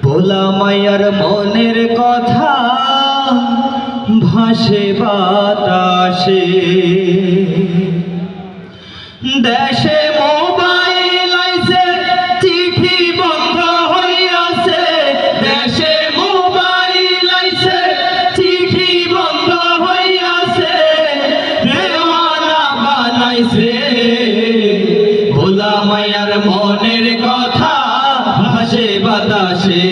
ভোলা মায়ার মনের কথা ভাসে বাতাসে। দেশে মোবাইল আইছে, চিঠি বন্ধ হইয়াছে। দেশে মোবাইল আইছে, চিঠি বন্ধ হইয়াছে। দেওয়ানা বানাইছে ভোলা মায়ার মনের কথা ভাসে বাতাসে।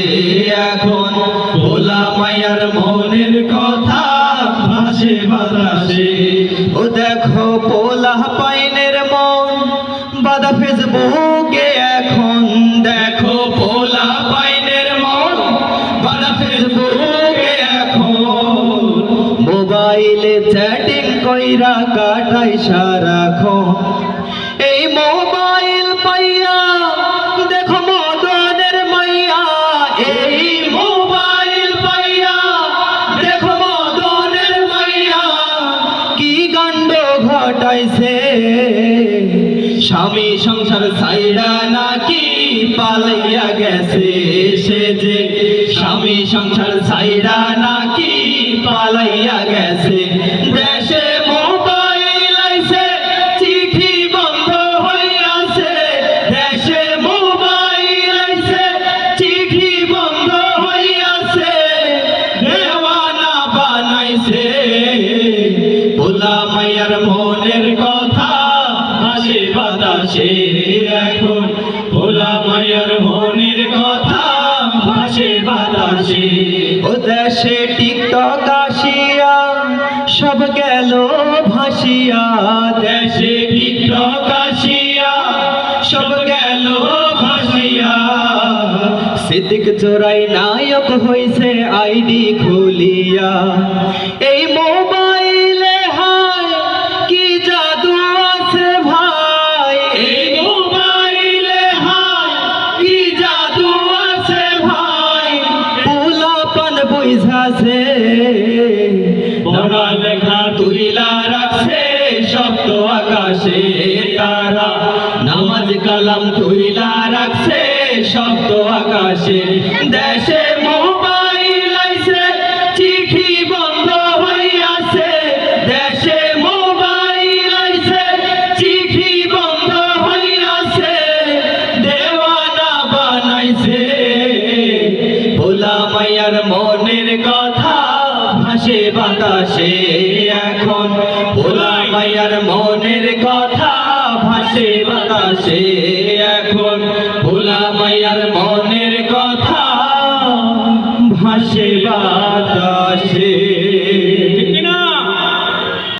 এখন ভোলা মায়ার মনের কথা ভাসে বাতাসে। ও দেখো পোলা পাইনের মন বাদা ফেসবুকে এখন। দেখো পোলা পাইনের মন বাদা ফেসবুকে এখন। মোবাইলে চ্যাটিং কইরা কাটাই সারাক্ষণ। এই মোবাইল পাইয়া দেখো মদনের মাইয়া। এই মোবাইল পাইয়া দেখো মদনের মাইয়া কি কাণ্ড ঘটাইছে। স্বামী সংসার ছাইড়া নাকি পালাইয়া গেছে সে যে। স্বামী সংসার ছাইড়া নাকি পালাইয়া গেছে। দেশে মোবাইল আইছে, চিঠি বন্ধ হইয়াছে। দেশে মোবাইল আইছে, চিঠি বন্ধ হইয়াছে। দেওয়ানা বানাইছে ভোলা মায়ার মনের কথা ভাসে বাতাসে। এখন ভোলা মায়ার মনের কথা ভাসে বাতাসে। ও দেশে টিকটক আসিয়া সব গেল ভাসিয়া। দেশে টিকটক আসিয়া সব গেল ভাসিয়া। সিদ্দিক জোড়াই নায়ক হইছে আইডি খুলিয়া। এই মোবাইলে হায় কি জাদু আছে ভাই। এই মোবাইলে হায় কি জাদু আছে ভাই। পোলাপান বুঝাছে পড়া লেখা তুইলা রাখছে শব্দ আকাশে তারা। নামাজ কালাম তুইলা রাখছে শব্দ আকাশে। দেশে মোবাইল আইছে, চিঠি বন্ধ হইয়াছে। দেশে মোবাইল আইছে, চিঠি বন্ধ হইয়াছে। দেওয়ানা বানাইছে ভোলা মায়ার মনের কথা ভাসে বাতাসে। এখন ভোলা মায়ার মনের কথা ভাসে বাতাসে। এখন ভোলা মায়ার মনের কথা ভাসে বাতাসে।